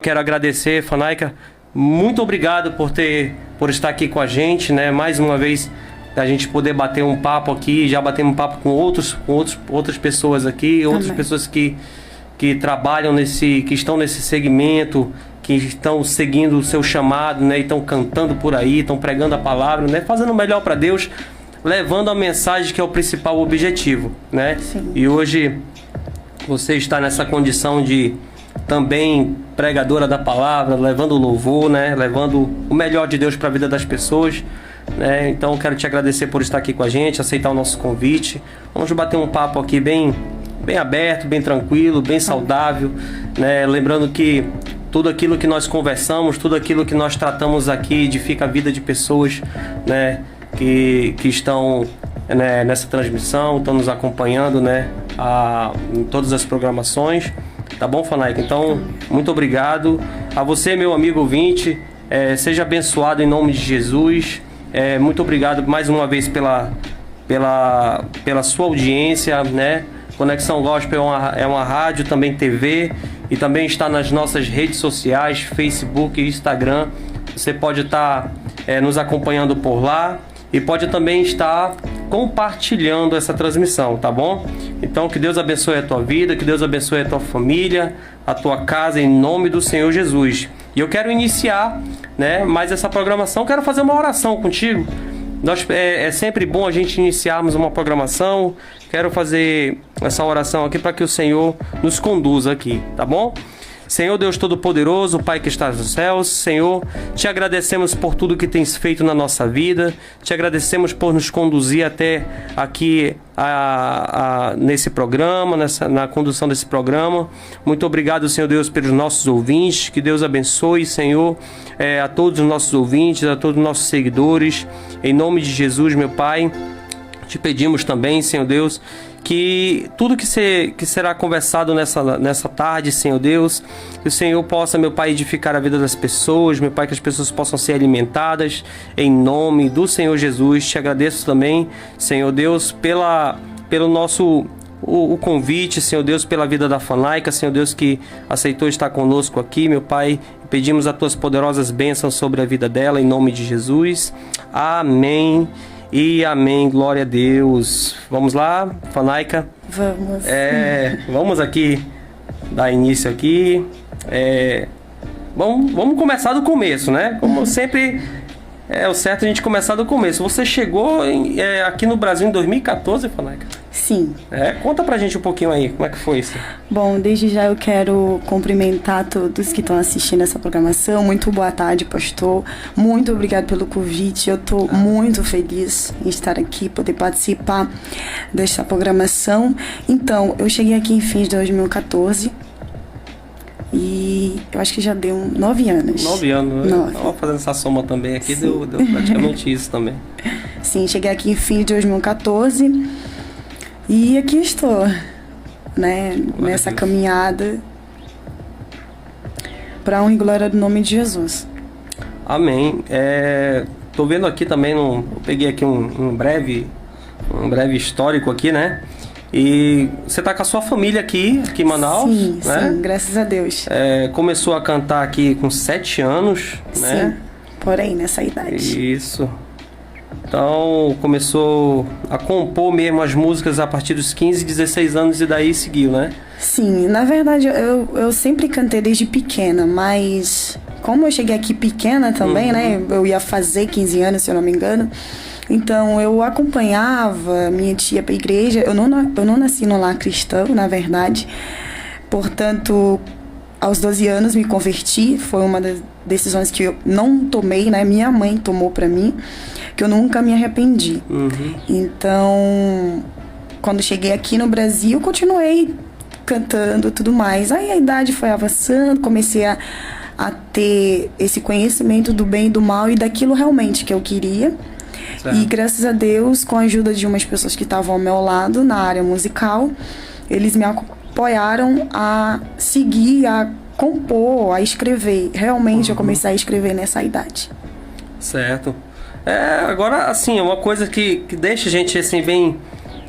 Quero agradecer, Fanayka, muito obrigado por estar aqui com a gente, né? Mais uma vez, a gente poder bater um papo aqui, já batemos um papo com outras pessoas aqui, outras pessoas que trabalham que estão nesse segmento, que estão seguindo o seu chamado, né? E estão cantando por aí, estão pregando a palavra, né? Fazendo o melhor para Deus, levando a mensagem que é o principal objetivo, né? Sim. E hoje você está nessa condição de também pregadora da palavra, levando o louvor, né? Levando o melhor de Deus para a vida das pessoas, né? Então quero te agradecer por estar aqui com a gente, aceitar o nosso convite. Vamos bater um papo aqui bem aberto, bem tranquilo, bem saudável, né? Lembrando que tudo aquilo que nós conversamos, tudo aquilo que nós tratamos aqui edifica a vida de pessoas, né? Que estão, né, nessa transmissão, estão nos acompanhando, né? Em todas as programações. Tá bom, Fanayka? Então, muito obrigado. A você, meu amigo ouvinte, seja abençoado em nome de Jesus. Muito obrigado mais uma vez pela sua audiência, né? Conexão Gospel é uma rádio, também TV, e também está nas nossas redes sociais, Facebook e Instagram. Você pode estar nos acompanhando por lá e pode também estar compartilhando essa transmissão, tá bom? Então, que Deus abençoe a tua vida, que Deus abençoe a tua família, a tua casa, em nome do Senhor Jesus. E eu quero iniciar, né, mais essa programação, quero fazer uma oração contigo. É sempre bom a gente iniciarmos uma programação. Quero fazer essa oração aqui para que o Senhor nos conduza aqui, tá bom? Senhor Deus Todo-Poderoso, Pai que estás nos céus, Senhor, te agradecemos por tudo que tens feito na nossa vida, te agradecemos por nos conduzir até aqui nesse programa, na condução desse programa. Muito obrigado, Senhor Deus, pelos nossos ouvintes, que Deus abençoe, Senhor, a todos os nossos ouvintes, a todos os nossos seguidores, em nome de Jesus, meu Pai. Te pedimos também, Senhor Deus, que tudo que será conversado nessa tarde, Senhor Deus, que o Senhor possa, meu Pai, edificar a vida das pessoas, meu Pai, que as pessoas possam ser alimentadas, em nome do Senhor Jesus. Te agradeço também, Senhor Deus, pelo nosso o convite, Senhor Deus, pela vida da Fanayka, Senhor Deus, que aceitou estar conosco aqui, meu Pai. Pedimos as tuas poderosas bênçãos sobre a vida dela, em nome de Jesus. Amém. E amém, glória a Deus. Vamos lá, Fanayka? Vamos. Vamos aqui dar início aqui. Vamos começar do começo, né? Como sempre é o certo a gente começar do começo. Você chegou aqui no Brasil em 2014, Fanayka? Sim. Conta pra gente um pouquinho aí, como é que foi isso? Bom, desde já eu quero cumprimentar todos que estão assistindo essa programação. Muito boa tarde, pastor. Muito obrigado pelo convite. Eu tô muito feliz em estar aqui, poder participar desta programação. Então, eu cheguei aqui em fins de 2014 e eu acho que já deu 9 anos. 9 anos, né? 9. Tava fazendo essa soma também aqui, deu praticamente isso também. Sim, cheguei aqui em fins de 2014 e aqui estou, né, nessa caminhada para a honra e glória do nome de Jesus. Amém. Tô vendo aqui também, eu peguei aqui um breve histórico aqui, né? E você tá com a sua família aqui em Manaus, sim, né? Sim, graças a Deus. Começou a cantar aqui com 7 anos, né? Sim, porém nessa idade. Isso. Então começou a compor mesmo as músicas a partir dos 15, 16 anos e daí seguiu, né? Sim, na verdade eu sempre cantei desde pequena, mas como eu cheguei aqui pequena também, né? Eu ia fazer 15 anos, se eu não me engano. Então eu acompanhava minha tia para a igreja. Eu não nasci no lar cristão, na verdade. Portanto, aos 12 anos me converti. Foi uma das decisões que eu não tomei, né? Minha mãe tomou para mim, que eu nunca me arrependi. Então, quando cheguei aqui no Brasil, continuei cantando e tudo mais. Aí a idade foi avançando, comecei a ter esse conhecimento do bem e do mal e daquilo realmente que eu queria. Certo. E graças a Deus, com a ajuda de umas pessoas que estavam ao meu lado na área musical, eles me apoiaram a seguir, a compor, a escrever. Realmente eu comecei a escrever nessa idade. Certo. Agora, assim, é uma coisa que deixa a gente assim bem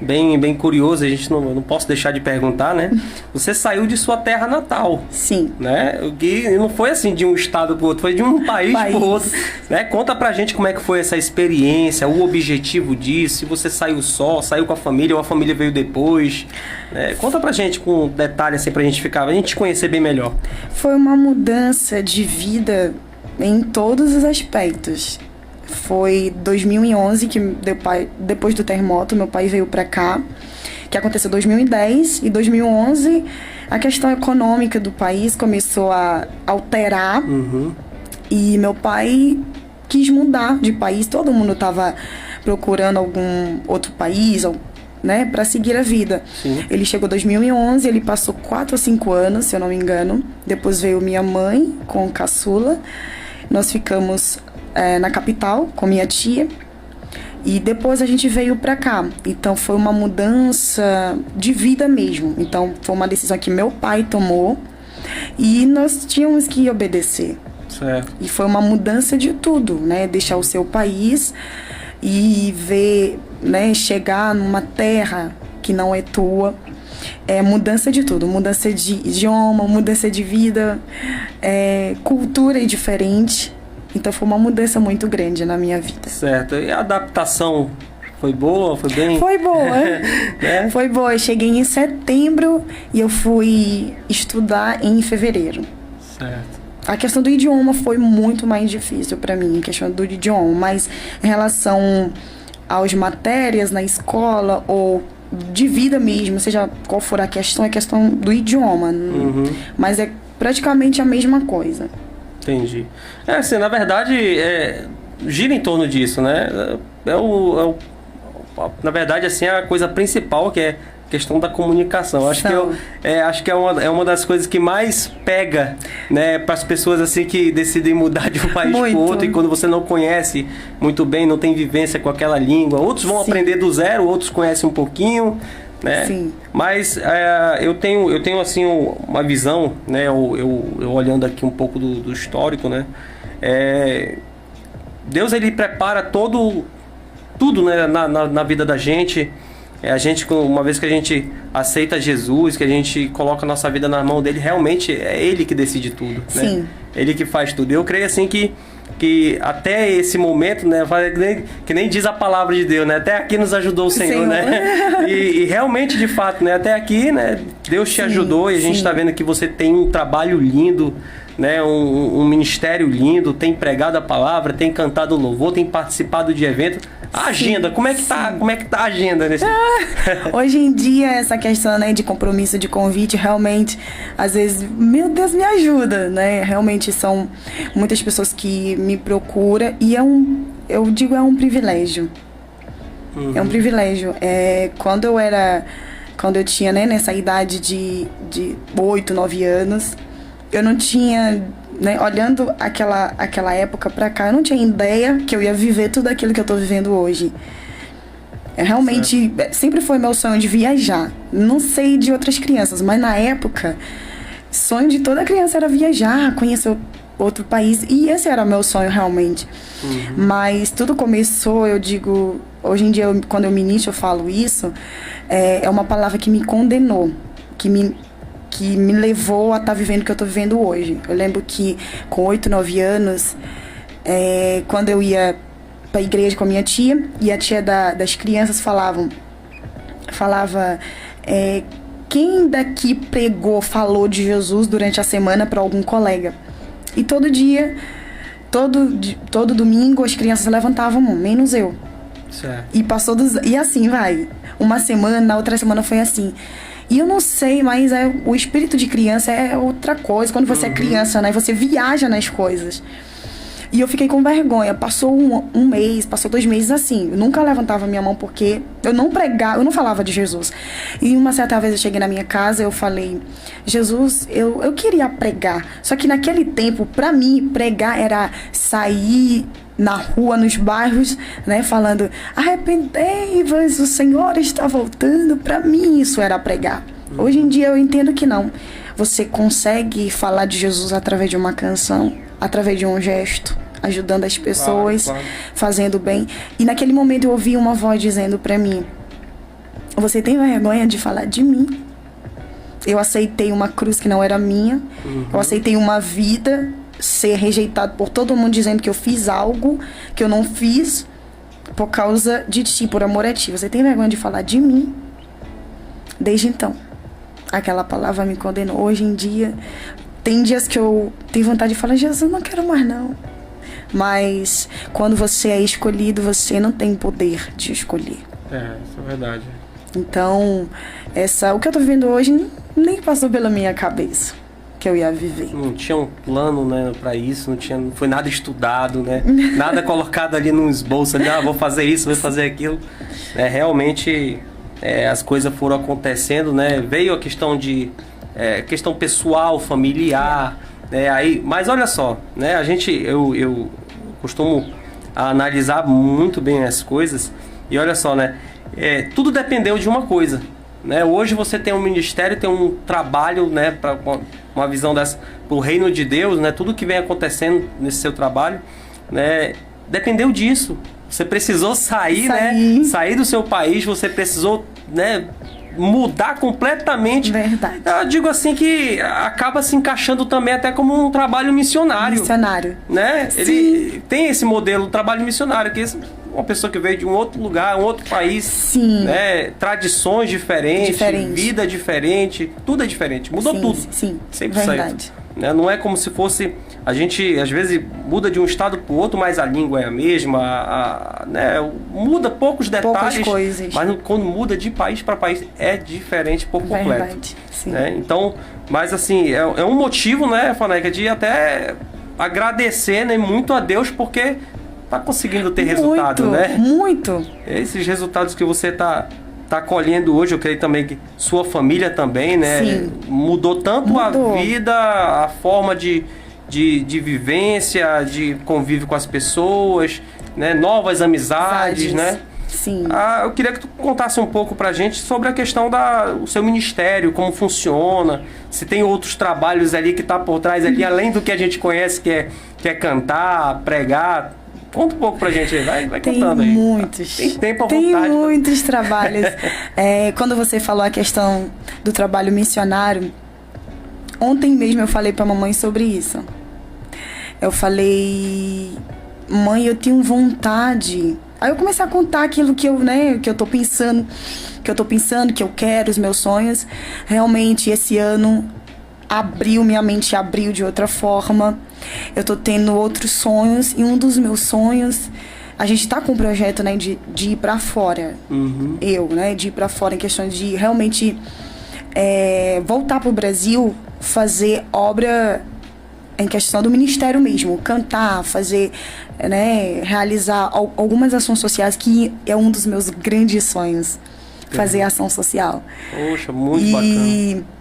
bem curioso, a gente não posso deixar de perguntar, né? Você saiu de sua terra natal. Sim. Né? O que não foi assim de um estado para o outro, foi de um país para o outro. Né? Conta pra gente como é que foi essa experiência, o objetivo disso, se você saiu só, saiu com a família ou a família veio depois. Né? Conta pra gente com detalhe assim pra gente te conhecer bem melhor. Foi uma mudança de vida em todos os aspectos. Foi 2011 que depois do terremoto, meu pai veio para cá, que aconteceu em 2010 e 2011 a questão econômica do país começou a alterar. E meu pai quis mudar de país, todo mundo estava procurando algum outro país, né, para seguir a vida. Sim. Ele chegou em 2011, ele passou 4 ou 5 anos, se eu não me engano. Depois veio minha mãe com o caçula. Nós ficamos na capital com minha tia e depois a gente veio pra cá. Então foi uma mudança de vida mesmo. Então foi uma decisão que meu pai tomou e nós tínhamos que obedecer. Certo. E foi uma mudança de tudo, né? Deixar o seu país e ver, né, chegar numa terra que não é tua. É mudança de tudo, mudança de idioma, mudança de vida, cultura diferente. Então foi uma mudança muito grande na minha vida. Certo. E a adaptação foi boa? Foi bem? Foi boa. Né? Foi boa. Eu cheguei em setembro e eu fui estudar em fevereiro. Certo. A questão do idioma foi muito mais difícil para mim, a questão do idioma. Mas em relação às matérias na escola ou de vida mesmo, seja qual for a questão, é questão do idioma. Mas é praticamente a mesma coisa. Entendi. Assim, na verdade, gira em torno disso, né? Na verdade, assim, a coisa principal que é a questão da comunicação. Acho que é uma das coisas que mais pega, né, para as pessoas assim que decidem mudar de um país para o outro, e quando você não conhece muito bem, não tem vivência com aquela língua. Outros vão aprender do zero, outros conhecem um pouquinho, né? Sim. Mas eu tenho assim uma visão, né? Eu olhando aqui um pouco do histórico, né? Deus, ele prepara tudo, né, na vida da gente. A gente, uma vez que a gente aceita Jesus, que a gente coloca a nossa vida na mão dele, realmente é ele que decide tudo, né? Sim. Ele que faz tudo. Eu creio assim que até esse momento, né, que nem diz a palavra de Deus, né, até aqui nos ajudou o Senhor, né, e realmente, de fato, né, até aqui, né, Deus te ajudou, e a gente está vendo que você tem um trabalho lindo, né, um ministério lindo, tem pregado a palavra, tem cantado louvor, tem participado de eventos. A agenda, como é que tá a agenda nesse... Hoje em dia, essa questão, né, de compromisso, de convite, realmente, às vezes, meu Deus, me ajuda, né? Realmente são muitas pessoas que me procuram e eu digo, é um privilégio. É um privilégio. Quando eu tinha, né, nessa idade de 8, 9 anos, eu não tinha... Né, olhando aquela época pra cá, eu não tinha ideia que eu ia viver tudo aquilo que eu tô vivendo hoje. Realmente, sempre foi meu sonho de viajar. Não sei de outras crianças, mas na época, sonho de toda criança era viajar, conhecer outro país. E esse era meu sonho, realmente. Mas tudo começou, eu digo... Hoje em dia, quando eu ministro, eu falo isso. É uma palavra que me condenou, que me levou a estar vivendo o que eu estou vivendo hoje. Eu lembro que com 8, 9 anos, quando eu ia para a igreja com a minha tia, e a tia das crianças falava, quem daqui falou de Jesus durante a semana para algum colega? E todo dia, todo domingo, as crianças levantavam, menos eu. Certo. E assim vai. Uma semana, na outra semana foi assim. E eu não sei, mas o espírito de criança é outra coisa. Quando você é criança, né? Você viaja nas coisas. E eu fiquei com vergonha. Passou um mês, passou 2 meses assim. Eu nunca levantava minha mão porque eu não pregava, eu não falava de Jesus. E uma certa vez eu cheguei na minha casa, eu falei, Jesus, eu queria pregar. Só que naquele tempo, pra mim, pregar era sair na rua, nos bairros, né, falando, arrependei-vos, o Senhor está voltando. Pra mim isso era pregar. Hoje em dia eu entendo que não. Você consegue falar de Jesus através de uma canção, através de um gesto, ajudando as pessoas, fazendo bem. E naquele momento eu ouvi uma voz dizendo pra mim, Você tem vergonha de falar de mim? Eu aceitei uma cruz que não era minha. Eu aceitei uma vida ser rejeitado por todo mundo dizendo que eu fiz algo que eu não fiz por causa de ti, por amor a ti. Você tem vergonha de falar de mim? Desde então, aquela palavra me condenou. Hoje em dia, tem dias que eu tenho vontade de falar: Jesus, não quero mais não. Mas quando você é escolhido, você não tem poder de escolher. Isso é verdade. Então, o que eu tô vivendo hoje nem passou pela minha cabeça que eu ia viver. Não tinha um plano, né, pra isso, não foi nada estudado, né? Nada colocado ali no esboço, ali, vou fazer isso, vou fazer aquilo. Realmente, as coisas foram acontecendo, né? Veio a questão questão pessoal, familiar, né? Mas olha só, né? Eu costumo analisar muito bem as coisas e olha só, né? Tudo dependeu de uma coisa, né? Hoje você tem um ministério, tem um trabalho, né, para uma visão pro reino de Deus, né? Tudo que vem acontecendo nesse seu trabalho, né, dependeu disso. Você precisou sair, né? Sair do seu país, você precisou, né, mudar completamente. Verdade. Eu digo assim que acaba se encaixando também até como um trabalho missionário. Né? Ele tem esse modelo, trabalho missionário, que uma pessoa que veio de um outro lugar, um outro país, sim, né? Tradições diferentes, vida diferente, tudo é diferente, mudou tudo. Sim, sempre verdade. Saiu, né? Não é como se fosse, a gente às vezes muda de um estado para o outro, mas a língua é a mesma, né? Muda poucos detalhes, poucas coisas, mas quando muda de país para país é diferente por completo. Verdade, sim. Né? Então, mas assim, é um motivo, né, Faneca, de até agradecer, né, muito a Deus, porque tá conseguindo ter resultado, né? Muito. Esses resultados que você tá colhendo hoje, eu creio também que sua família também, né? Sim. Mudou tanto a vida, a forma de vivência, de convívio com as pessoas, né? Novas amizades, né? Sim. Eu queria que tu contasse um pouco pra gente sobre a questão do seu ministério, como funciona, se tem outros trabalhos ali que tá por trás ali, além do que a gente conhece, que é cantar, pregar. Conta um pouco pra gente aí, vai contando aí. Muitos. Tem tempo à vontade. Tem muitos trabalhos. Quando você falou a questão do trabalho missionário, ontem mesmo eu falei pra mamãe sobre isso. Eu falei: mãe, eu tenho vontade. Aí eu comecei a contar aquilo que eu tô pensando, que eu quero, os meus sonhos. Realmente, esse ano minha mente abriu de outra forma. Eu tô tendo outros sonhos, e um dos meus sonhos, a gente tá com um projeto, né, de ir pra fora. De ir pra fora, em questão de realmente voltar pro Brasil, fazer obra em questão do ministério mesmo, cantar, fazer, né, realizar algumas ações sociais, que é um dos meus grandes sonhos, fazer ação social. Poxa, muito bacana.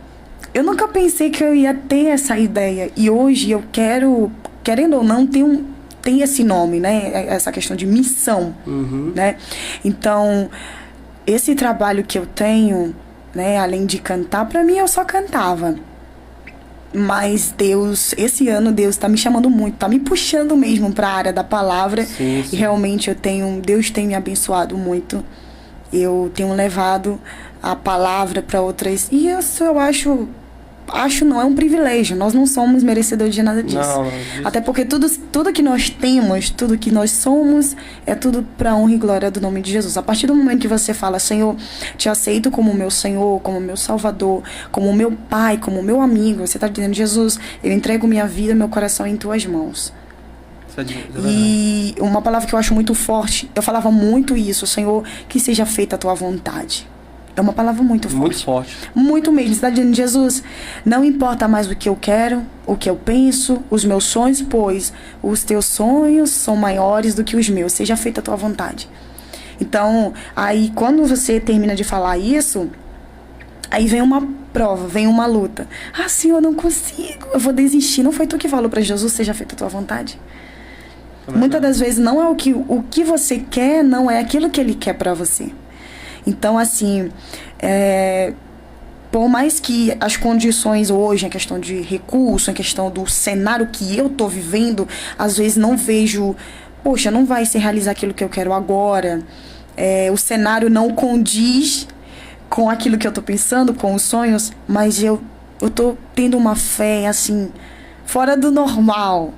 Eu nunca pensei que eu ia ter essa ideia. E hoje eu quero, querendo ou não, tem esse nome, né? Essa questão de missão, né? Então, esse trabalho que eu tenho, né? Além de cantar, pra mim eu só cantava. Mas esse ano Deus tá me chamando muito, tá me puxando mesmo pra área da palavra. Sim. E realmente Deus tem me abençoado muito. Eu tenho levado a palavra para outras. E isso eu acho não, é um privilégio. Nós não somos merecedores de nada disso. Não, até porque tudo que nós temos, tudo que nós somos, é tudo para honra e glória do nome de Jesus. A partir do momento que você fala: Senhor, te aceito como meu Senhor, como meu Salvador, como meu Pai, como meu amigo, você está dizendo: Jesus, eu entrego minha vida, meu coração em tuas mãos. E uma palavra que eu acho muito forte, eu falava muito isso: Senhor, que seja feita a tua vontade. É uma palavra muito forte. Muito forte. Muito mesmo. Você está dizendo: Jesus, não importa mais o que eu quero, o que eu penso, os meus sonhos, pois os teus sonhos são maiores do que os meus. Seja feita a tua vontade. Então, aí quando você termina de falar isso, aí vem uma prova, vem uma luta. Senhor, eu não consigo, eu vou desistir. Não foi tu que falou para Jesus: seja feita a tua vontade? Muitas das vezes não é o que você quer, não é aquilo que ele quer para você. Então, assim, por mais que as condições hoje, a questão de recurso, a questão do cenário que eu tô vivendo, às vezes não vejo, poxa, não vai se realizar aquilo que eu quero agora. O cenário não condiz com aquilo que eu tô pensando, com os sonhos, mas eu tô tendo uma fé, assim, fora do normal.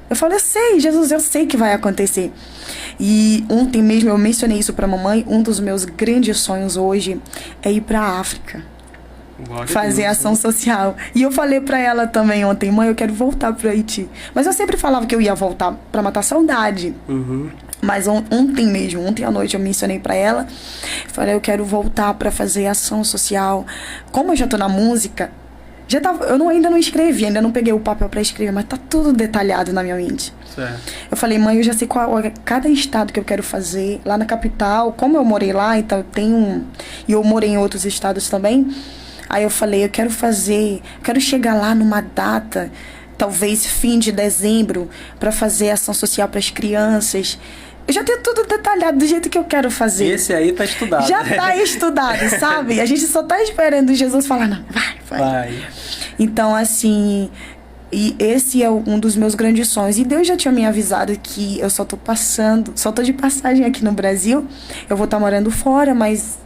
Eu falei, eu sei, Jesus, eu sei que vai acontecer. E ontem mesmo eu mencionei isso pra mamãe, um dos meus grandes sonhos hoje é ir pra África. Fazer ação social. E eu falei pra ela também ontem, mãe, eu quero voltar pro Haiti. Mas eu sempre falava que eu ia voltar pra matar saudade. Mas ontem à noite eu mencionei pra ela, falei, eu quero voltar pra fazer ação social. Como eu já tô na música, ainda não escrevi, ainda não peguei o papel pra escrever, mas tá tudo detalhado na minha mente. Certo. Eu falei, mãe, eu já sei cada estado que eu quero fazer. Lá na capital, como eu morei lá, então e eu morei em outros estados também. Aí eu falei, eu quero chegar lá numa data, talvez fim de dezembro, para fazer ação social para as crianças. Eu já tenho tudo detalhado do jeito que eu quero fazer. Esse aí tá estudado. Já tá estudado, sabe? A gente só tá esperando Jesus falar, não, vai. Então, assim, e esse é um dos meus grandes sonhos. E Deus já tinha me avisado que eu só tô de passagem aqui no Brasil. Eu vou estar morando fora, mas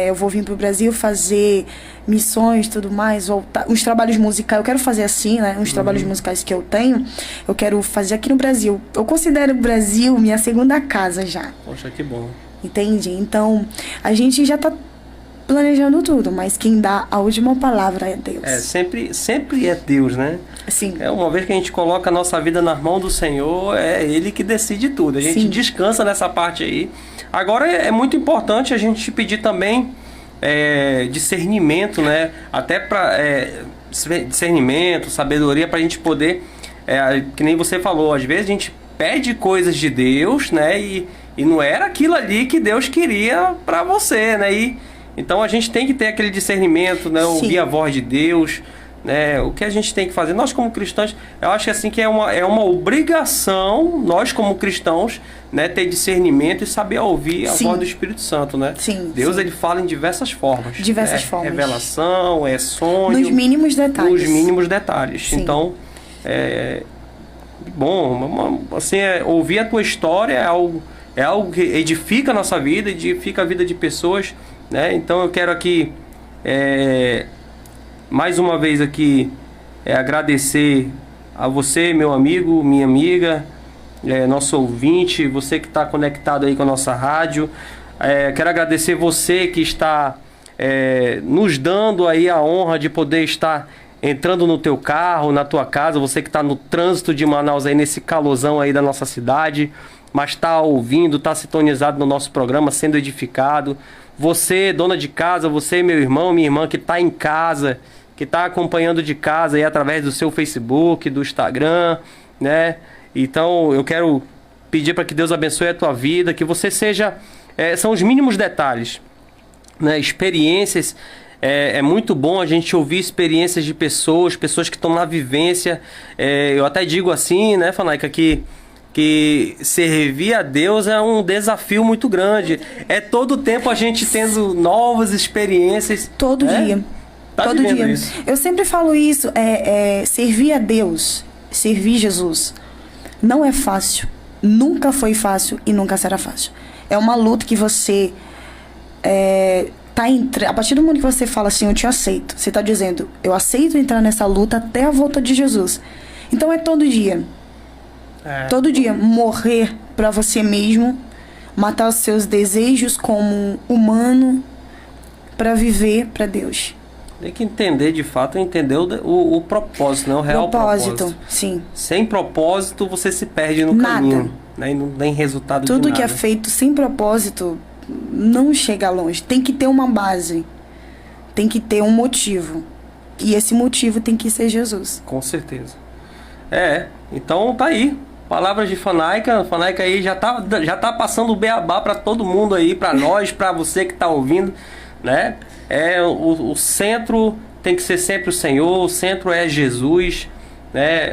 eu vou vir pro Brasil fazer missões e tudo mais, voltar, uns trabalhos musicais, eu quero fazer assim, né, uns trabalhos musicais que eu tenho, eu quero fazer aqui no Brasil. Eu considero o Brasil minha segunda casa já. Poxa, que bom. Entende? Então, a gente já tá planejando tudo, mas quem dá a última palavra é Deus. Sempre é Deus, né? Sim. Uma vez que a gente coloca a nossa vida nas mãos do Senhor, é Ele que decide tudo. A gente descansa nessa parte aí. Agora é muito importante a gente pedir também discernimento, né? Até para discernimento, sabedoria, para a gente poder, que nem você falou, às vezes a gente pede coisas de Deus, né? E não era aquilo ali que Deus queria para você, né? Então a gente tem que ter aquele discernimento, né? Ouvir a voz de Deus, né? O que a gente tem que fazer, nós como cristãos, eu acho assim que é uma obrigação, nós como cristãos, né, ter discernimento e saber ouvir a voz do Espírito Santo, né? Sim. Deus ele fala em diversas formas. Formas. Revelação, sonho. Nos mínimos detalhes. Nos mínimos detalhes. Sim. Então, bom, assim, ouvir a tua história é algo que edifica a nossa vida, edifica a vida de pessoas, né? Então eu quero aqui mais uma vez aqui agradecer a você, meu amigo, minha amiga, nosso ouvinte, você que está conectado aí com a nossa rádio. Quero agradecer você que está nos dando aí a honra de poder estar entrando no teu carro, na tua casa, você que está no trânsito de Manaus aí, nesse calorzão aí da nossa cidade, mas está ouvindo, está sintonizado no nosso programa, sendo edificado. Você, dona de casa, você, meu irmão, minha irmã, que está em casa, que está acompanhando de casa aí através do seu Facebook, do Instagram, né? Então eu quero pedir para que Deus abençoe a tua vida, que você seja... são os mínimos detalhes, né? Experiências, é muito bom a gente ouvir experiências de pessoas que estão na vivência. Eu até digo assim, né, Fanaica, que servir a Deus é um desafio muito grande. Todo tempo a gente tendo novas experiências. Todo dia. Todo dia. Isso. Eu sempre falo isso, servir a Deus, servir Jesus, não é fácil, nunca foi fácil e nunca será fácil. É uma luta que você a partir do momento que você fala assim, eu te aceito, você está dizendo, eu aceito entrar nessa luta até a volta de Jesus. Então é todo dia. Todo dia, morrer para você mesmo, matar os seus desejos como humano para viver para Deus. Tem que entender, de fato, entender o propósito, né? O real propósito. Sim. Sem propósito, você se perde no caminho, né? E não tem resultado de nada. Tudo que é feito sem propósito não chega longe. Tem que ter uma base. Tem que ter um motivo. E esse motivo tem que ser Jesus. Com certeza. Então tá aí. Palavras de Fanaica. Fanaica aí já tá passando o beabá para todo mundo aí, para nós, para você que tá ouvindo, né? O centro tem que ser sempre o Senhor, o centro é Jesus, né?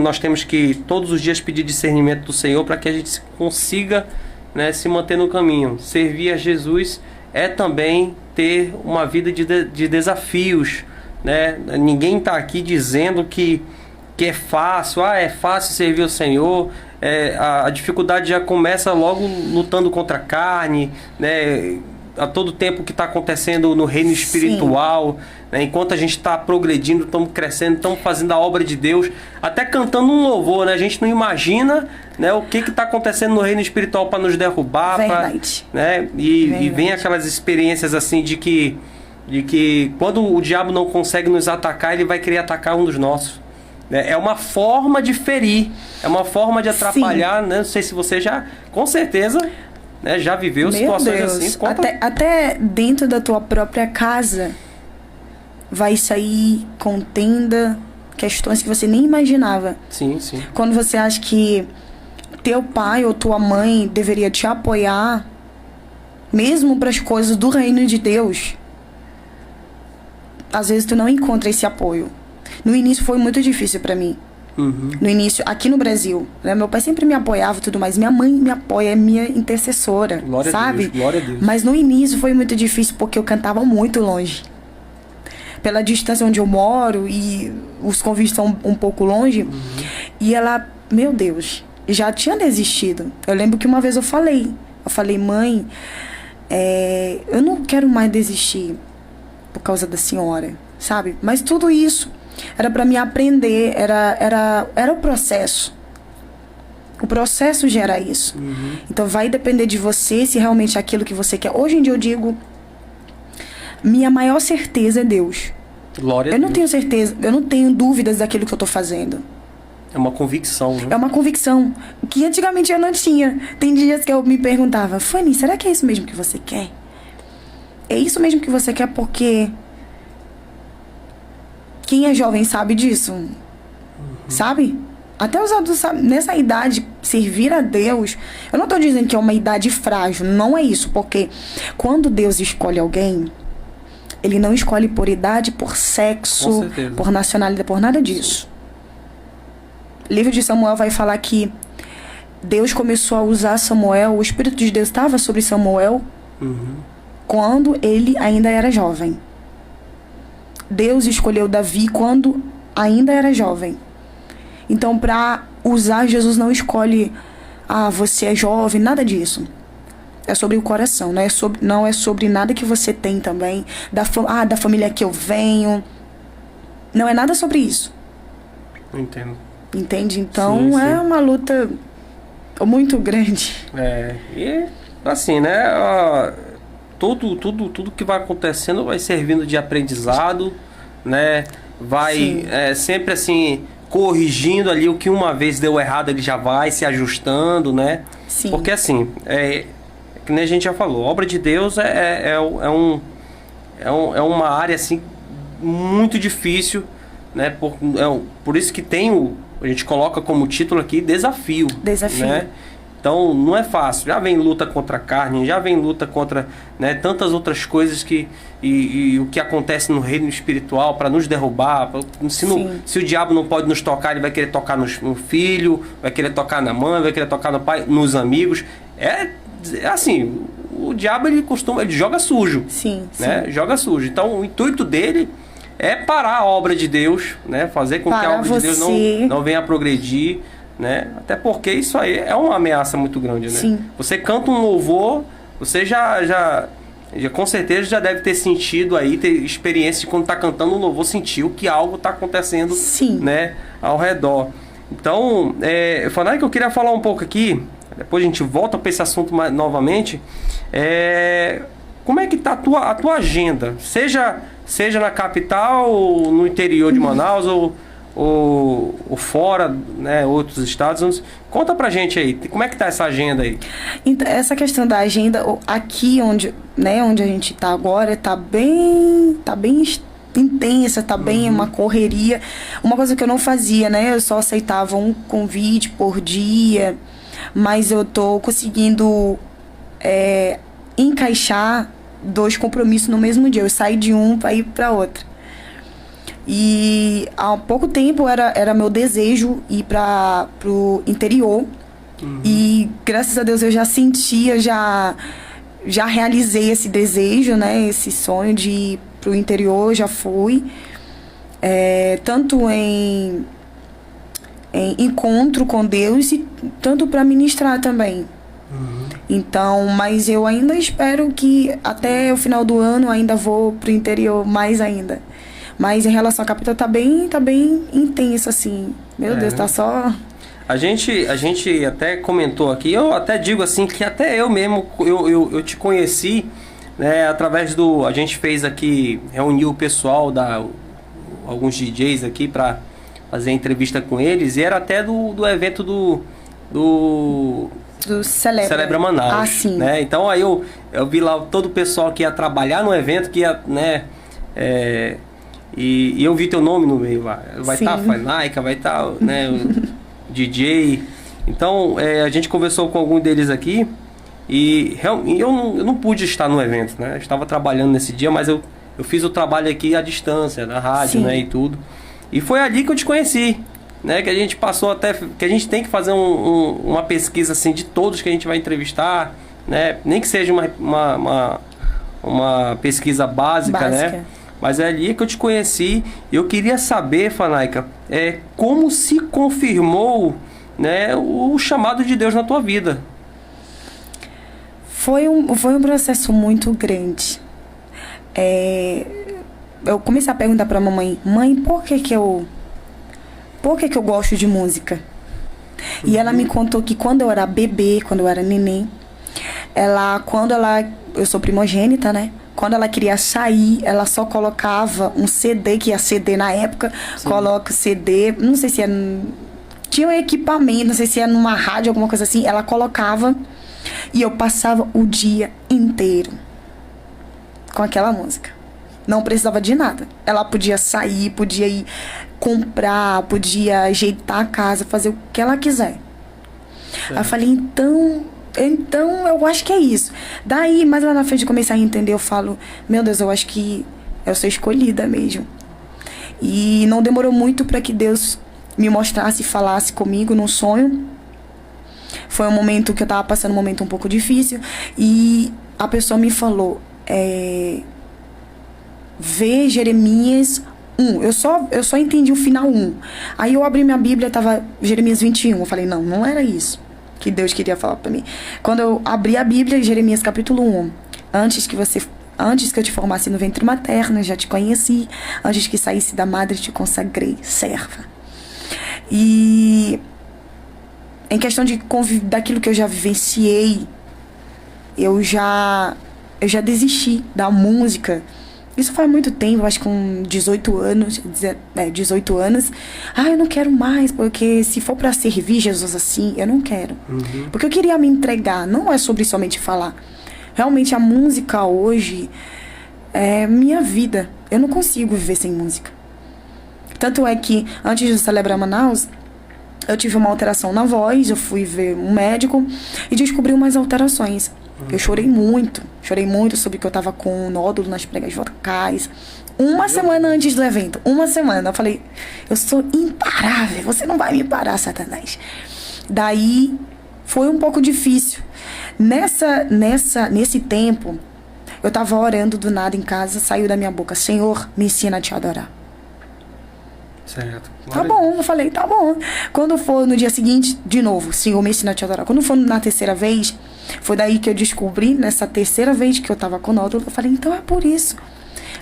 Nós temos que todos os dias pedir discernimento do Senhor para que a gente consiga, né, se manter no caminho. Servir a Jesus é também ter uma vida de desafios, né? Ninguém está aqui dizendo que é fácil, é fácil servir o Senhor. A dificuldade já começa logo lutando contra a carne, né? a todo tempo o que está acontecendo no reino espiritual, né? Enquanto a gente está progredindo, estamos crescendo, estamos fazendo a obra de Deus, até cantando um louvor, né? A gente não imagina, né, o que está acontecendo no reino espiritual para nos derrubar, né? E vem aquelas experiências assim de que quando o diabo não consegue nos atacar, ele vai querer atacar um dos nossos. É uma forma de ferir, é uma forma de atrapalhar, né? Não sei se você já, com certeza, né, já viveu situações assim. Até dentro da tua própria casa vai sair contenda, questões que você nem imaginava. Sim, sim. Quando você acha que teu pai ou tua mãe deveria te apoiar, mesmo para as coisas do reino de Deus, às vezes tu não encontra esse apoio. No início foi muito difícil para mim. No início, aqui no Brasil, né? Meu pai sempre me apoiava e tudo mais. Minha mãe me apoia, é minha intercessora, glória sabe? A Deus, glória a Deus. Mas no início foi muito difícil porque eu cantava muito longe. Pela distância onde eu moro e os convívios estão um pouco longe. E ela, meu Deus, já tinha desistido. Eu lembro que uma vez eu falei, mãe, eu não quero mais desistir por causa da senhora, sabe? Mas tudo isso era para me aprender, era o processo. O processo gera isso. Então vai depender de você se realmente é aquilo que você quer. Hoje em dia eu digo, minha maior certeza é Deus. Glória a Deus. Deus. Tenho certeza, eu não tenho dúvidas daquilo que eu tô fazendo. É uma convicção, né? É uma convicção que antigamente eu não tinha. Tem dias que eu me perguntava, Fanny, será que é isso mesmo que você quer? É isso mesmo que você quer? Porque quem é jovem sabe disso, sabe? Até os adultos sabem, nessa idade, servir a Deus, eu não estou dizendo que é uma idade frágil, não é isso, porque quando Deus escolhe alguém, Ele não escolhe por idade, por sexo, por nacionalidade, por nada disso. O livro de Samuel vai falar que Deus começou a usar Samuel, o Espírito de Deus estava sobre Samuel quando ele ainda era jovem. Deus escolheu Davi quando ainda era jovem. Então, para usar, Jesus não escolhe, você é jovem, nada disso. É sobre o coração, não é sobre nada que você tem também, da família que eu venho. Não é nada sobre isso. Entendo. Entende? Então, sim. É uma luta muito grande. E assim, né? Tudo que vai acontecendo vai servindo de aprendizado, né? Vai sempre assim corrigindo ali o que uma vez deu errado, ele já vai se ajustando, né? Sim. Porque assim, que nem a gente já falou, a obra de Deus é uma área assim muito difícil, né? Por isso que a gente coloca como título aqui desafio. Né? Então não é fácil, já vem luta contra a carne, já vem luta contra, né, tantas outras coisas e o que acontece no reino espiritual para nos derrubar. Se o diabo não pode nos tocar, ele vai querer tocar no filho, vai querer tocar na mãe, vai querer tocar no pai, nos amigos. Assim, o diabo ele joga sujo. Né? Joga sujo. Então o intuito dele é parar a obra de Deus, né? Fazer com que a obra de Deus não venha a progredir. Né? Até porque isso aí é uma ameaça muito grande, né? Sim. Você canta um louvor, você já com certeza já deve ter sentido aí, ter experiência de quando está cantando um louvor, sentiu que algo está acontecendo, né, ao redor. Então, falando que eu queria falar um pouco aqui, depois a gente volta para esse assunto novamente, como é que está a tua agenda? Seja na capital, ou no interior de Manaus, ou fora, né, outros estados. Conta pra gente aí, como é que tá essa agenda aí? Então, essa questão da agenda, aqui onde a gente tá agora, tá bem intensa, tá bem uma correria. Uma coisa que eu não fazia, né, eu só aceitava um convite por dia, mas eu tô conseguindo encaixar 2 compromissos no mesmo dia. Eu saí de um para ir para outro. E há pouco tempo era meu desejo ir para pro interior. E graças a Deus eu já sentia, já realizei esse desejo, né? Esse sonho de ir pro interior, já fui. Tanto em encontro com Deus e tanto para ministrar também. Então, mas eu ainda espero que até o final do ano ainda vou pro interior mais ainda. Mas em relação à capital tá bem intenso, assim. Meu Deus, tá só... A gente até comentou aqui, eu até digo assim, que até eu mesmo, eu te conheci, né, através do... A gente fez aqui, reuniu o pessoal, alguns DJs aqui pra fazer entrevista com eles, e era até do evento do Celebra Manaus. Ah, sim. Né? Então aí eu vi lá todo o pessoal que ia trabalhar no evento, que ia, né... E eu vi teu nome no meio lá. Vai estar a Fanaica, vai estar, né, o DJ. Então a gente conversou com algum deles aqui. E eu não pude estar no evento, né? Eu estava trabalhando nesse dia, mas eu fiz o trabalho aqui à distância, na rádio, né, e tudo. E foi ali que eu te conheci, né? Que a gente passou até... Que a gente tem que fazer uma pesquisa, assim, de todos que a gente vai entrevistar, né? Nem que seja uma pesquisa básica, né? Mas é ali que eu te conheci. Eu queria saber, Fanaica, como se confirmou, né, o chamado de Deus na tua vida. Foi um processo muito grande. Eu comecei a perguntar pra mamãe: mãe, por que eu gosto de música? E ela me contou que quando eu era bebê, quando eu era neném, eu sou primogênita, né? Quando ela queria sair, ela só colocava um CD, que ia CD na época. Sim. Coloca o CD, não sei se tinha um equipamento, não sei se era numa rádio, alguma coisa assim. Ela colocava e eu passava o dia inteiro com aquela música. Não precisava de nada. Ela podia sair, podia ir comprar, podia ajeitar a casa, fazer o que ela quiser. Aí eu falei, então eu acho que é isso. Daí, mais lá na frente de começar a entender, eu falo, meu Deus, eu acho que eu sou escolhida mesmo. E não demorou muito para que Deus me mostrasse e falasse comigo num sonho. Foi um momento que eu tava passando um momento um pouco difícil. E a pessoa me falou, vê Jeremias 1. Eu só entendi o final 1. Aí eu abri minha Bíblia, tava Jeremias 21. Eu falei, não era isso que Deus queria falar pra mim. Quando eu abri a Bíblia, Jeremias capítulo 1. Antes que eu te formasse no ventre materno, já te conheci. Antes que saísse da madre, te consagrei serva. E em questão daquilo que eu já vivenciei, eu já desisti da música. Isso faz muito tempo, acho que com 18 anos. Eu não quero mais, porque se for para servir Jesus assim, eu não quero. Uhum. Porque eu queria me entregar, não é sobre somente falar. Realmente a música hoje é minha vida. Eu não consigo viver sem música. Tanto é que antes de celebrar Manaus, eu tive uma alteração na voz, eu fui ver um médico e descobri umas alterações. Eu chorei muito sobre que eu tava com um nódulo nas pregas vocais. Uma semana antes do evento, eu falei, eu sou imparável, você não vai me parar, Satanás. Daí, foi um pouco difícil. Nesse tempo, eu tava orando do nada em casa, saiu da minha boca, Senhor, me ensina a te adorar. Certo. Tá bom, eu falei, tá bom. Quando for no dia seguinte, de novo, Senhor, me ensina a te adorar. Quando for na terceira vez, foi daí que eu descobri, nessa terceira vez que eu tava com nódulo, eu falei, então é por isso.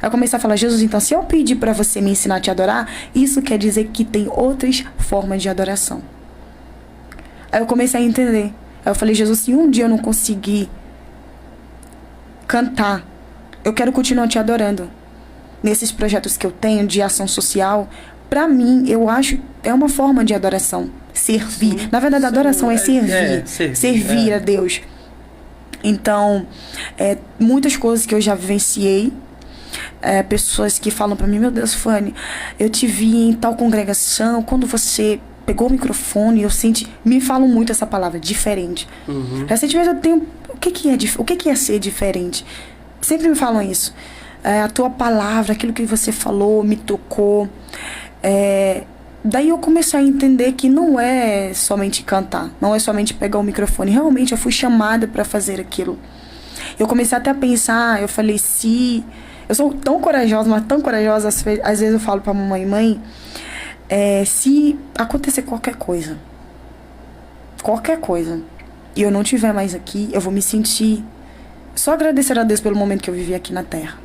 Aí eu comecei a falar, Jesus, então se eu pedir pra você me ensinar a te adorar, isso quer dizer que tem outras formas de adoração. Aí eu comecei a entender. Aí eu falei, Jesus, se um dia eu não conseguir cantar, eu quero continuar te adorando. Nesses projetos que eu tenho de ação social, pra mim, eu acho, é uma forma de adoração. Servir. Sim, na verdade, a adoração é servir. Servir a Deus. Então, muitas coisas que eu já vivenciei, pessoas que falam pra mim, meu Deus, Fanny, eu te vi em tal congregação, quando você pegou o microfone, eu senti... Me falam muito essa palavra, diferente. Uhum. Recentemente eu tenho... O que é ser diferente? Sempre me falam isso. A tua palavra, aquilo que você falou, me tocou. Daí eu comecei a entender que não é somente cantar, não é somente pegar o microfone. Realmente eu fui chamada para fazer aquilo. Eu comecei até a pensar, eu falei, eu sou tão corajosa, mas tão corajosa, às vezes eu falo pra mãe, se acontecer qualquer coisa, e eu não estiver mais aqui, eu vou me sentir... Só agradecer a Deus pelo momento que eu vivi aqui na Terra.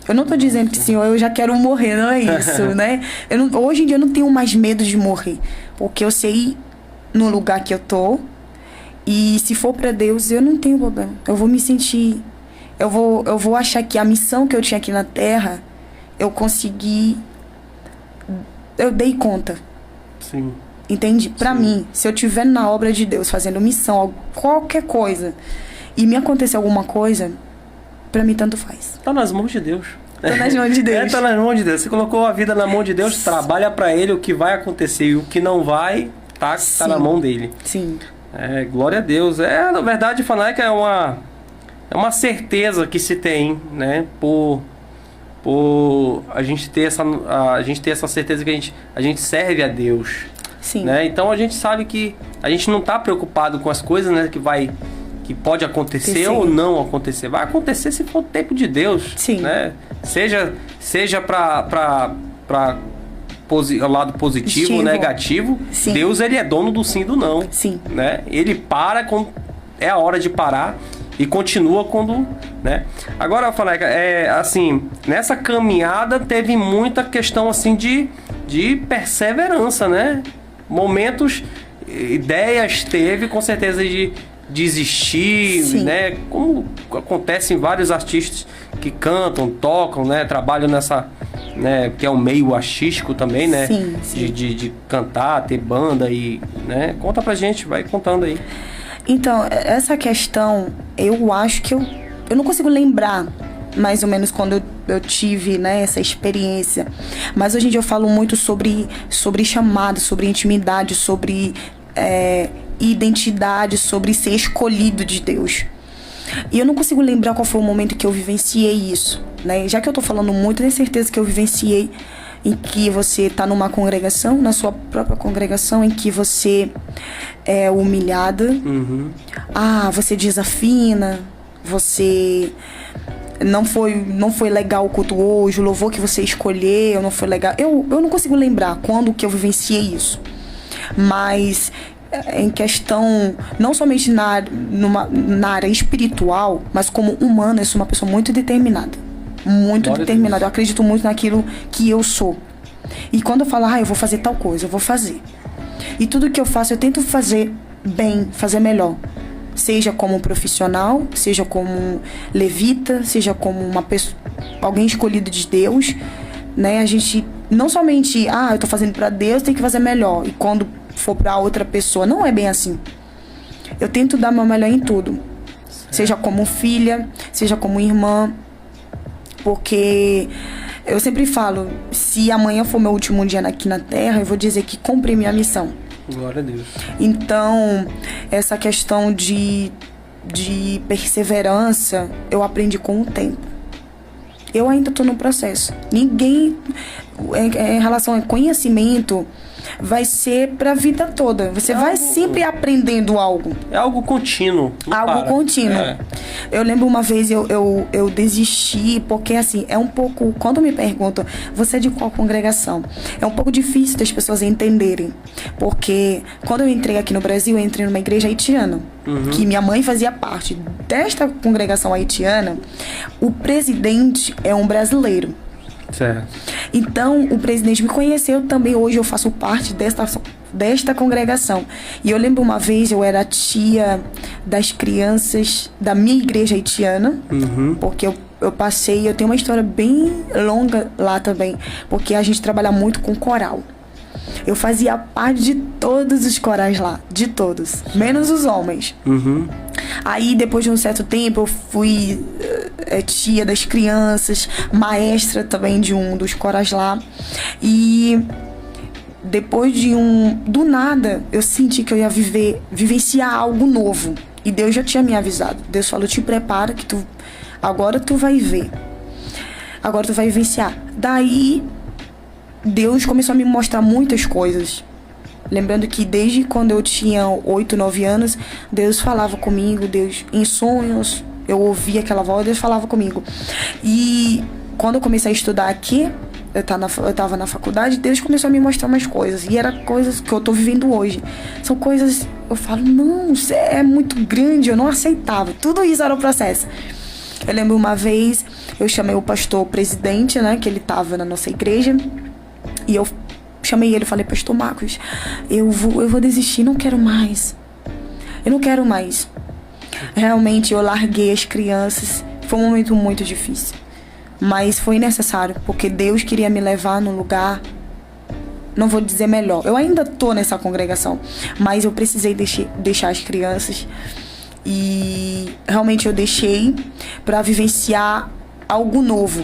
Eu não tô dizendo que, Senhor, eu já quero morrer, não é isso, né? Hoje em dia eu não tenho mais medo de morrer, porque eu sei no lugar que eu tô, e se for pra Deus, eu não tenho problema. Eu vou me sentir... Eu vou achar que a missão que eu tinha aqui na Terra, eu consegui... Eu dei conta. Sim. Entende? Pra mim, se eu estiver na obra de Deus, fazendo missão, qualquer coisa, e me acontecer alguma coisa, pra mim tanto faz. Tá nas mãos de Deus. Tá nas mãos de Deus. Tá nas mãos de Deus. Você colocou a vida na mão de Deus, trabalha pra Ele o que vai acontecer. E o que não vai, tá na mão dele. Sim. Glória a Deus. Na verdade, Fanaika, é uma certeza que se tem, né? Por a gente ter essa certeza que a gente serve a Deus. Sim. Né? Então a gente sabe que a gente não está preocupado com as coisas, né, que pode acontecer ou não acontecer. Vai acontecer se for o tempo de Deus. Sim. Né? Seja para o lado positivo ou negativo. Sim. Deus, ele é dono do sim e do não. Sim. Né? Ele para quando é a hora de parar e continua quando, né? Agora, Fanaika, assim, nessa caminhada teve muita questão assim de perseverança, né? Momentos, ideias teve, com certeza, de desistir, sim, né? Como acontece em vários artistas que cantam, tocam, né? Trabalham nessa, né? Que é um meio artístico também, né? Sim, sim. De cantar, ter banda e, né? Conta pra gente, vai contando aí. Então, essa questão, eu acho que eu não consigo lembrar mais ou menos quando eu tive, né, essa experiência. Mas hoje em dia eu falo muito sobre chamado, sobre intimidade, sobre identidade, sobre ser escolhido de Deus. E eu não consigo lembrar qual foi o momento que eu vivenciei isso, né? Já que eu tô falando muito, tenho certeza que eu vivenciei em que você tá numa congregação, na sua própria congregação, em que você é humilhada. Uhum. Você desafina, você... Não foi legal o culto hoje, o louvor que você escolheu não foi legal. Eu não consigo lembrar quando que eu vivenciei isso. Mas em questão, não somente na área espiritual, mas como humana, eu sou uma pessoa muito determinada. Muito determinada. Eu acredito muito naquilo que eu sou. E quando eu falo, eu vou fazer tal coisa, eu vou fazer. E tudo que eu faço, eu tento fazer bem, fazer melhor. Seja como profissional, seja como levita, seja como uma pessoa, alguém escolhido de Deus, né? A gente não somente, eu tô fazendo pra Deus, tem que fazer melhor. E quando for pra outra pessoa, não é bem assim. Eu tento dar meu melhor em tudo. Seja como filha, seja como irmã. Porque eu sempre falo, se amanhã for meu último dia aqui na Terra, eu vou dizer que cumpri minha missão. Glória a Deus. Então, essa questão de perseverança, eu aprendi com o tempo. Eu ainda estou no processo. Ninguém, em relação a conhecimento, vai ser para a vida toda. Você vai sempre aprendendo algo. É algo contínuo. Algo contínuo. Eu lembro uma vez eu desisti, porque assim, é um pouco... Quando me perguntam, você é de qual congregação? É um pouco difícil das pessoas entenderem. Porque quando eu entrei aqui no Brasil, eu entrei numa igreja haitiana. Uhum. Que minha mãe fazia parte. Desta congregação haitiana, o presidente é um brasileiro. Certo. Então, o presidente me conheceu também. Hoje eu faço parte desta congregação. E eu lembro uma vez, eu era tia das crianças da minha igreja haitiana. Uhum. Porque eu passei, eu tenho uma história bem longa lá também. Porque a gente trabalha muito com coral. Eu fazia parte de todos os corais lá, de todos, menos os homens. Uhum. Aí, depois de um certo tempo, eu fui tia das crianças, maestra também de um dos corais lá. E depois do nada, eu senti que eu ia vivenciar algo novo. E Deus já tinha me avisado. Deus falou, te prepara que agora tu vai ver. Agora tu vai vivenciar. Daí... Deus começou a me mostrar muitas coisas. Lembrando que desde quando eu tinha 8, 9 anos, Deus falava comigo, Deus em sonhos, eu ouvia aquela voz, Deus falava comigo. E quando eu comecei a estudar aqui, eu tava na faculdade, Deus começou a me mostrar mais coisas. E eram coisas que eu tô vivendo hoje. São coisas eu falo, não, isso é muito grande, eu não aceitava. Tudo isso era o processo. Eu lembro uma vez, eu chamei o pastor presidente, né, que ele tava na nossa igreja, e eu chamei ele e falei, pastor Marcos, eu vou desistir, não quero mais. Eu não quero mais. Realmente, eu larguei as crianças. Foi um momento muito difícil. Mas foi necessário, porque Deus queria me levar num lugar, não vou dizer melhor. Eu ainda tô nessa congregação, mas eu precisei deixar as crianças. E realmente eu deixei para vivenciar algo novo,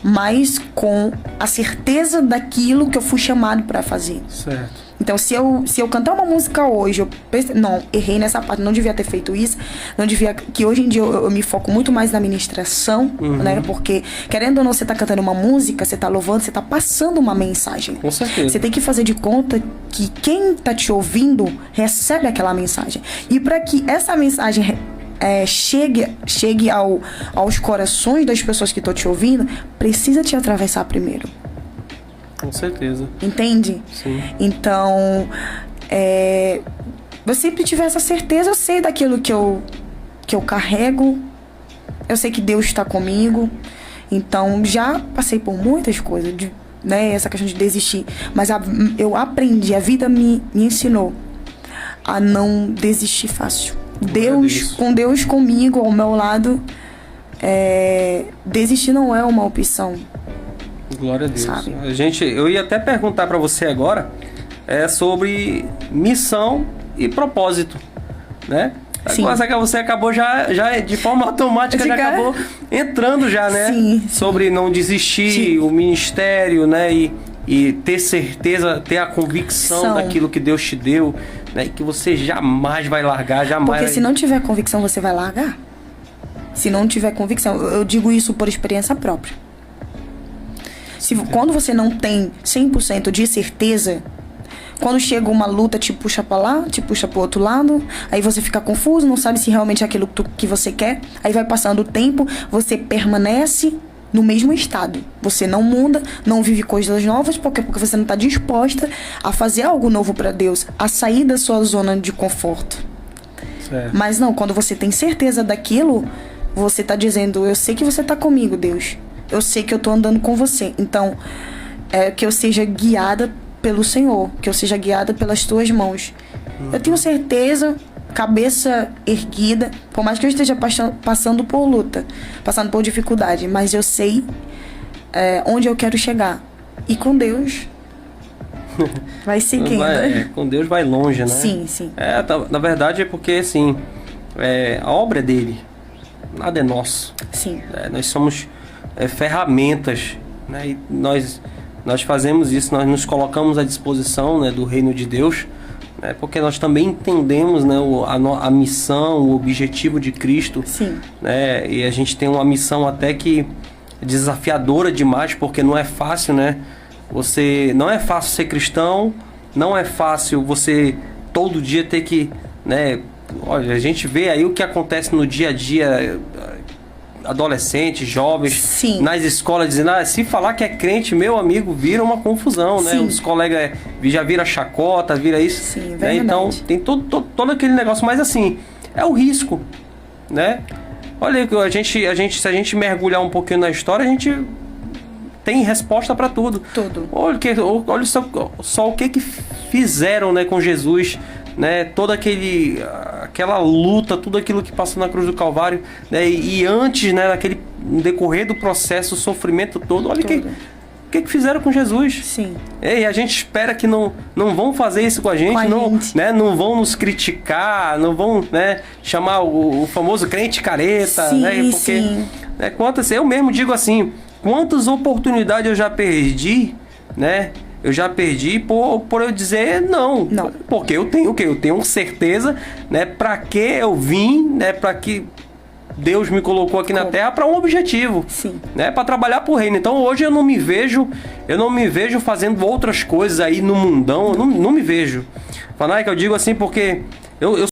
mas com a certeza daquilo que eu fui chamado para fazer. Certo. Então, se eu cantar uma música hoje, não, errei nessa parte, não devia ter feito isso, não devia, que hoje em dia eu me foco muito mais na ministração, né, porque, querendo ou não, você tá cantando uma música, você tá louvando, você tá passando uma mensagem. Com certeza. Você tem que fazer de conta que quem tá te ouvindo recebe aquela mensagem. E para que essa mensagem chegue aos corações das pessoas que estão te ouvindo, precisa te atravessar primeiro. Com certeza. Entende? Sim. Então, eu sempre tive essa certeza, eu sei daquilo que eu carrego, eu sei que Deus está comigo. Então, já passei por muitas coisas, né, essa questão de desistir. Mas eu aprendi, a vida me ensinou a não desistir fácil. Com Deus comigo, ao meu lado, desistir não é uma opção. Glória a Deus. Sabe? Eu ia até perguntar para você agora sobre missão e propósito, né? Sim. Agora que você acabou já de forma automática já acabou entrando já, né? Sim. Sobre não desistir, sim, o ministério, né? E ter certeza, ter a convicção daquilo que Deus te deu, né? E que você jamais vai largar, jamais. Porque se não tiver convicção, você vai largar. Se não tiver convicção, eu digo isso por experiência própria. Quando você não tem 100% de certeza, quando chega uma luta, te puxa pra lá, te puxa pro outro lado, aí você fica confuso, não sabe se realmente é aquilo que você quer, aí vai passando o tempo, você permanece no mesmo estado. Você não muda, não vive coisas novas, porque você não está disposta a fazer algo novo para Deus, a sair da sua zona de conforto. Certo. Mas não, quando você tem certeza daquilo, você está dizendo, eu sei que você está comigo, Deus. Eu sei que eu tô andando com você. Então, que eu seja guiada pelo Senhor, que eu seja guiada pelas tuas mãos. Eu tenho certeza, cabeça erguida, por mais que eu esteja passando por luta, passando por dificuldade, mas eu sei onde eu quero chegar. E com Deus vai seguindo. Com Deus vai longe, né? Sim, sim. Na verdade é porque, assim, a obra é dele, nada é nosso. Sim. Nós somos ferramentas, né? E nós fazemos isso, nós nos colocamos à disposição, né, do reino de Deus, né, porque nós também entendemos, né, a missão, o objetivo de Cristo. Sim. Né, e a gente tem uma missão até que desafiadora demais, porque não é fácil, né? Não é fácil ser cristão, não é fácil você todo dia ter que, né? Olha, a gente vê aí o que acontece no dia a dia, adolescentes, jovens, sim, nas escolas dizendo, se falar que é crente, meu amigo, vira uma confusão, né? Sim. Os colegas já vira chacota, vira isso. Sim, né? Então tem todo aquele negócio, mas assim, é o risco, né? Olha, se a gente mergulhar um pouquinho na história, a gente tem resposta para tudo. Tudo. Olha só o que fizeram, né, com Jesus, né? Toda aquela luta, tudo aquilo que passou na cruz do Calvário, né? E antes, né, no decorrer do processo, o sofrimento todo, olha o que fizeram com Jesus. Sim. E a gente espera que não vão fazer isso com a gente, né? Não vão nos criticar, não vão, né, chamar o famoso crente careta, sim, né? Porque, sim. Né, eu mesmo digo assim, quantas oportunidades eu já perdi, né? Eu já perdi por eu dizer não. Porque eu tenho o quê? Eu tenho certeza, né? Para que eu vim, né? Para que Deus me colocou aqui na Terra para um objetivo. Sim. Né? Para trabalhar pro reino. Então hoje eu não me vejo fazendo outras coisas aí no mundão. Eu não me vejo. Fanai, que eu digo assim porque eu